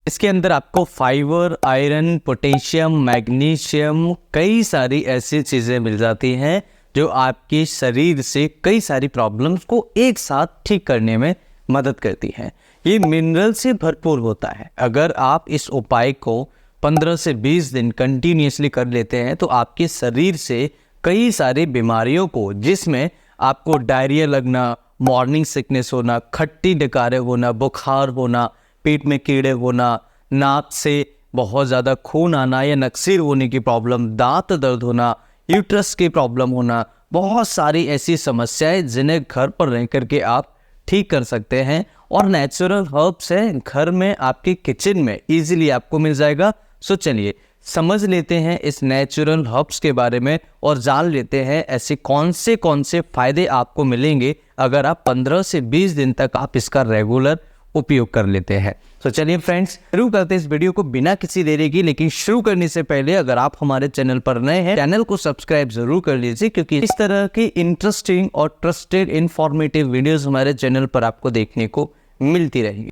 इसके अंदर आपको फाइबर, आयरन, पोटेशियम, मैग्नीशियम, कई सारी ऐसी चीज़ें मिल जाती हैं जो आपके शरीर से कई सारी प्रॉब्लम्स को एक साथ ठीक करने में मदद करती हैं। ये मिनरल से भरपूर होता है। अगर आप इस उपाय को 15 से 20 दिन कंटिन्यूसली कर लेते हैं तो आपके शरीर से कई सारी बीमारियों को, जिसमें आपको डायरिया लगना, मॉर्निंग सिकनेस होना, खट्टी डकारें होना, बुखार होना, पेट में कीड़े होना, नाक से बहुत ज़्यादा खून आना या नक्सीर होने की प्रॉब्लम, दांत दर्द होना, यूट्रस की प्रॉब्लम होना, बहुत सारी ऐसी समस्याएं जिन्हें घर पर रह करके आप ठीक कर सकते हैं। और नेचुरल हर्ब्स है, घर में आपके किचन में इजीली आपको मिल जाएगा। सो चलिए समझ लेते हैं इस नेचुरल हर्ब्स के बारे में और जान लेते हैं ऐसे कौन से फ़ायदे आपको मिलेंगे अगर आप 15 से 20 दिन तक आप इसका रेगुलर उपयोग कर लेते हैं। तो चलिए फ्रेंड्स, शुरू करते हैं इस वीडियो को बिना किसी देरी की। लेकिन शुरू करने से पहले अगर आप हमारे चैनल पर नए हैं, चैनल को सब्सक्राइब जरूर कर लीजिए, क्योंकि इस तरह की इंटरेस्टिंग और ट्रस्टेड इंफॉर्मेटिव वीडियोस हमारे चैनल पर आपको देखने को मिलती रहेगी।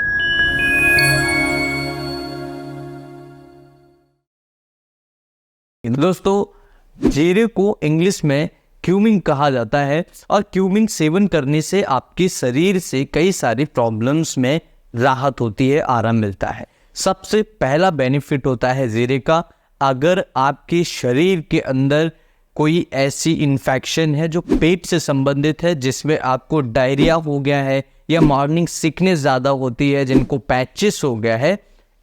दोस्तों, जीरे को इंग्लिश में क्यूमिंग कहा जाता है और क्यूमिंग सेवन करने से आपके शरीर से कई सारी प्रॉब्लम्स में राहत होती है, आराम मिलता है। सबसे पहला बेनिफिट होता है जीरे का, अगर आपके शरीर के अंदर कोई ऐसी इन्फेक्शन है जो पेट से संबंधित है, जिसमें आपको डायरिया हो गया है या मॉर्निंग सिकनेस ज़्यादा होती है, जिनको पैचिस हो गया है,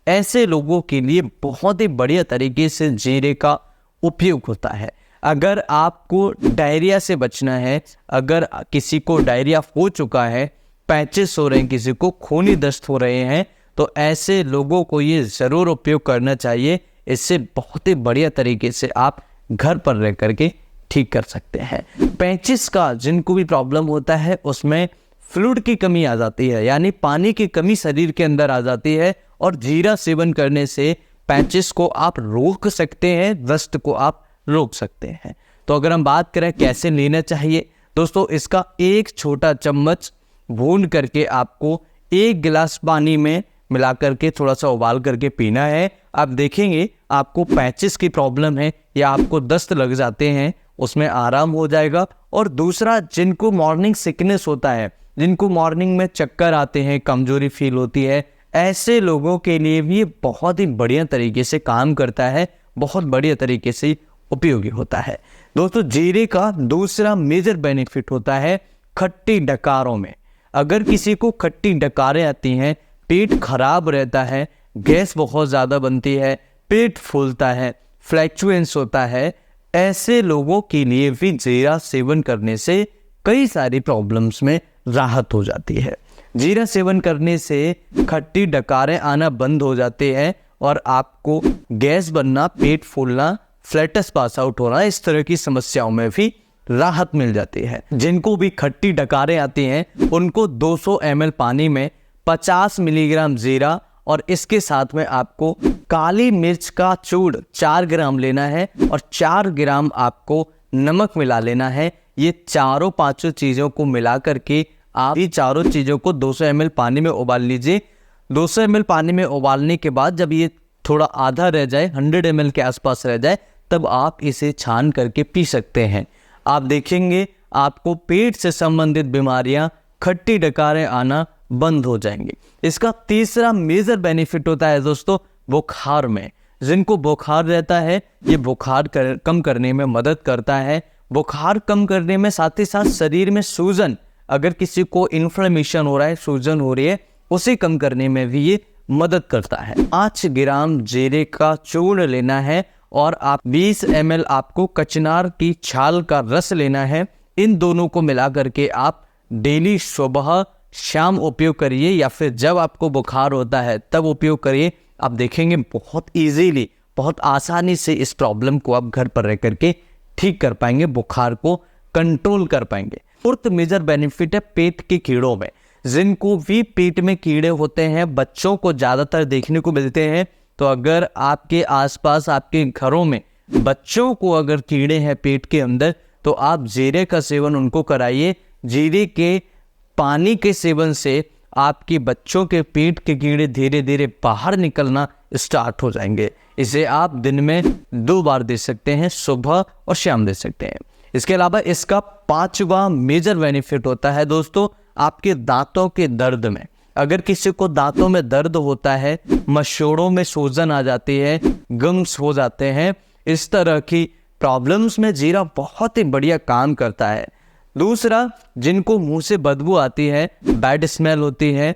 ऐसे लोगों के लिए बहुत ही बढ़िया तरीके से जीरे का उपयोग होता है। अगर आपको डायरिया से बचना है, अगर किसी को डायरिया हो चुका है, पैचेस हो रहे हैं, किसी को खूनी दस्त हो रहे हैं, तो ऐसे लोगों को ये ज़रूर उपयोग करना चाहिए। इससे बहुत ही बढ़िया तरीके से आप घर पर रह करके ठीक कर सकते हैं। पैचेस का जिनको भी प्रॉब्लम होता है, उसमें फ्लूइड की कमी आ जाती है, यानी पानी की कमी शरीर के अंदर आ जाती है, और जीरा सेवन करने से पैचेस को आप रोक सकते हैं, दस्त को आप रोक सकते हैं। तो अगर हम बात करें कैसे लेना चाहिए, दोस्तों इसका एक छोटा चम्मच भून करके आपको 1 गिलास पानी में मिला करके थोड़ा सा उबाल करके पीना है। आप देखेंगे आपको पैचेस की प्रॉब्लम है या आपको दस्त लग जाते हैं, उसमें आराम हो जाएगा। और दूसरा, जिनको मॉर्निंग सिकनेस होता है, जिनको मॉर्निंग में चक्कर आते हैं, कमजोरी फील होती है, ऐसे लोगों के लिए भी बहुत ही बढ़िया तरीके से काम करता है, बहुत बढ़िया तरीके से उपयोगी होता है। दोस्तों, जीरे का दूसरा मेजर बेनिफिट होता है खट्टी डकारों में। अगर किसी को खट्टी डकारें आती हैं, पेट खराब रहता है, गैस बहुत ज़्यादा बनती है, पेट फूलता है, फ्लैक्चुएंस होता है, ऐसे लोगों के लिए भी जीरा सेवन करने से कई सारी प्रॉब्लम्स में राहत हो जाती है। जीरा सेवन करने से खट्टी डकारें आना बंद हो जाते हैं और आपको गैस बनना, पेट फूलना, फ्लैटस पास आउट होना, इस तरह की समस्याओं में भी राहत मिल जाती है। जिनको भी खट्टी डकारें आती हैं, उनको 200 ml पानी में 50 मिलीग्राम जीरा और इसके साथ में आपको काली मिर्च का चूड़ 4 ग्राम लेना है और 4 ग्राम आपको नमक मिला लेना है। ये चारों पांचों चीज़ों को मिला करके आप ये चारों चीज़ों को 200 ml पानी में उबाल लीजिए। 200 ml पानी में उबालने के बाद जब ये थोड़ा आधा रह जाए, 100 ml के आसपास रह जाए, तब आप इसे छान करके पी सकते हैं। आप देखेंगे आपको पेट से संबंधित बीमारियां, खट्टी डकारें आना बंद हो जाएंगे। इसका तीसरा मेजर बेनिफिट होता है दोस्तों बुखार में। जिनको बुखार रहता है, ये बुखार कम करने में मदद करता है। बुखार कम करने में साथ ही साथ शरीर में सूजन, अगर किसी को इन्फ्लेमेशन हो रहा है, सूजन हो रही है, उसे कम करने में भी ये मदद करता है। 5 ग्राम जीरे का चूर्ण लेना है और आप 20 ml आपको कचनार की छाल का रस लेना है। इन दोनों को मिला करके आप डेली सुबह शाम उपयोग करिए, या फिर जब आपको बुखार होता है तब उपयोग करिए। आप देखेंगे बहुत इजीली, बहुत आसानी से इस प्रॉब्लम को आप घर पर रह करके ठीक कर पाएंगे, बुखार को कंट्रोल कर पाएंगे। फोर्थ मेजर बेनिफिट है पेट के कीड़ों में। जिनको भी पेट में कीड़े होते हैं, बच्चों को ज़्यादातर देखने को मिलते हैं, तो अगर आपके आसपास, आपके घरों में बच्चों को अगर कीड़े हैं पेट के अंदर, तो आप जीरे का सेवन उनको कराइए। जीरे के पानी के सेवन से आपके बच्चों के पेट के कीड़े धीरे धीरे बाहर निकलना स्टार्ट हो जाएंगे। इसे आप दिन में 2 बार दे सकते हैं, सुबह और शाम दे सकते हैं। इसके अलावा इसका 5वां मेजर बेनिफिट होता है दोस्तों आपके दांतों के दर्द में। अगर किसी को दांतों में दर्द होता है, मसूड़ों में सूजन आ जाती है, गम्स हो जाते हैं, इस तरह की प्रॉब्लम्स में जीरा बहुत ही बढ़िया काम करता है। दूसरा, जिनको मुंह से बदबू आती है, बैड स्मेल होती है,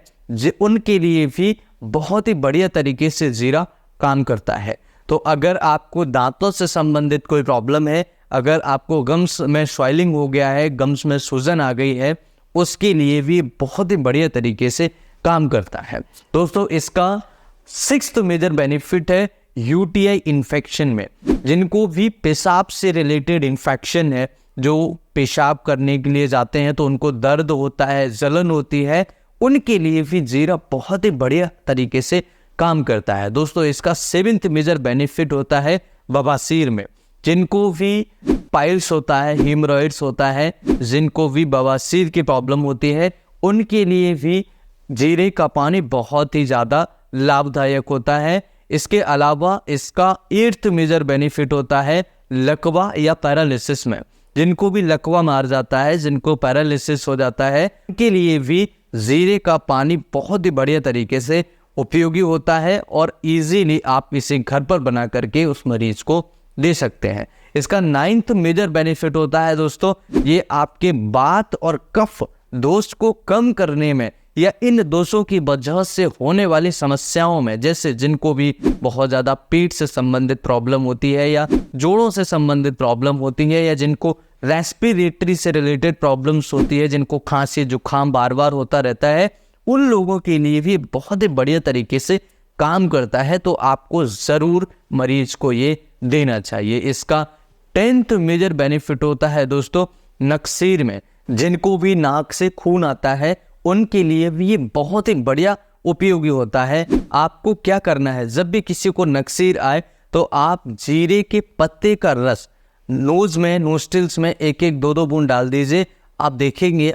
उनके लिए भी बहुत ही बढ़िया तरीके से जीरा काम करता है। तो अगर आपको दांतों से संबंधित कोई प्रॉब्लम है, अगर आपको गम्स में स्वेलिंग हो गया है, गम्स में सूजन आ गई है, उसके लिए भी बहुत ही बढ़िया तरीके से काम करता है। दोस्तों इसका 6th मेजर बेनिफिट है यूटीआई इन्फेक्शन में। जिनको भी पेशाब से रिलेटेड इन्फेक्शन है, जो पेशाब करने के लिए जाते हैं तो उनको दर्द होता है, जलन होती है, उनके लिए भी जीरा बहुत ही बढ़िया तरीके से काम करता है। दोस्तों इसका 7th मेजर बेनिफिट होता है बवासीर में। जिनको भी पाइल्स होता है, हीमोरॉइड्स होता है, जिनको भी बवासीर की प्रॉब्लम होती है, उनके लिए भी जीरे का पानी बहुत ही ज़्यादा लाभदायक होता है। इसके अलावा इसका 8th मेजर बेनिफिट होता है लकवा या पैरालिसिस में। जिनको भी लकवा मार जाता है, जिनको पैरालिसिस हो जाता है, उनके लिए भी जीरे का पानी बहुत ही बढ़िया तरीके से उपयोगी होता है और इजीली आप इसे घर पर बना करके उस मरीज को दे सकते हैं। इसका 9th मेजर बेनिफिट होता है दोस्तों, ये आपके बात और कफ दोष को कम करने में या इन दोषों की वजह से होने वाली समस्याओं में, जैसे जिनको भी बहुत ज़्यादा पेट से संबंधित प्रॉब्लम होती है या जोड़ों से संबंधित प्रॉब्लम होती है या जिनको रेस्पिरेटरी से रिलेटेड प्रॉब्लम्स होती है, जिनको खांसी जुकाम बार बार होता रहता है, उन लोगों के लिए भी बहुत ही बढ़िया तरीके से काम करता है। तो आपको ज़रूर मरीज को ये देना चाहिए। इसका 10th मेजर बेनिफिट होता है दोस्तों नक्सीर में। जिनको भी नाक से खून आता है उनके लिए भी ये बहुत ही बढ़िया उपयोगी होता है। आपको क्या करना है, जब भी किसी को नक्सीर आए तो आप जीरे के पत्ते का रस नोज में, नोस्ट्रिल्स में 1-1, 2-2 बूंद डाल दीजिए। आप देखेंगे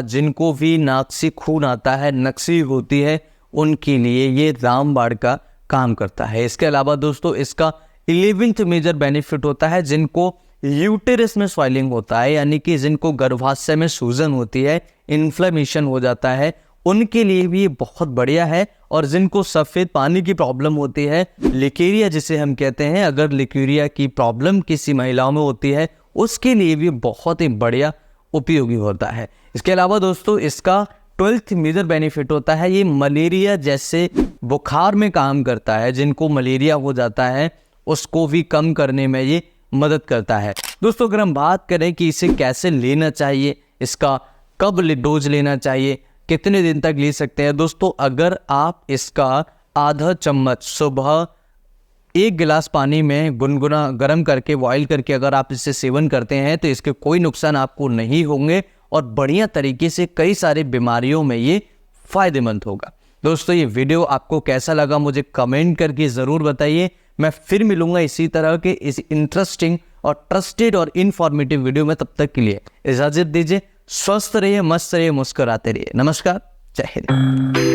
जिनको भी नाक से खून आता है, नक्सीर होती है, उनके लिए ये रामबाण का काम करता है। इसके अलावा दोस्तों इसका 11th मेजर बेनिफिट होता है जिनको यूटेरस में स्वेलिंग होता है, यानी कि जिनको गर्भाशय में सूजन होती है, इन्फ्लेमेशन हो जाता है, उनके लिए भी बहुत बढ़िया है। और जिनको सफ़ेद पानी की प्रॉब्लम होती है, लिकेरिया जिसे हम कहते हैं, अगर लिकेरिया की प्रॉब्लम किसी महिलाओं में होती है उसके लिए भी बहुत ही बढ़िया उपयोगी होता है। इसके अलावा दोस्तों इसका 12th मेजर बेनिफिट होता है, ये मलेरिया जैसे बुखार में काम करता है। जिनको मलेरिया हो जाता है उसको भी कम करने में ये मदद करता है। दोस्तों अगर हम बात करें कि इसे कैसे लेना चाहिए, इसका कब डोज लेना चाहिए, कितने दिन तक ले सकते हैं, दोस्तों अगर आप इसका आधा चम्मच सुबह 1 गिलास पानी में गुनगुना गर्म करके बॉईल करके अगर आप इससे सेवन करते हैं तो इसके कोई नुकसान आपको नहीं होंगे और बढ़िया तरीके से कई सारी बीमारियों में ये फायदेमंद होगा। दोस्तों ये वीडियो आपको कैसा लगा मुझे कमेंट करके ज़रूर बताइए। मैं फिर मिलूंगा इसी तरह के इस इंटरेस्टिंग और ट्रस्टेड और इन्फॉर्मेटिव वीडियो में। तब तक के लिए इजाज़त दीजिए। स्वस्थ रहिए, मस्त रहिए, मुस्कुराते रहिए। नमस्कार, जय हिंद।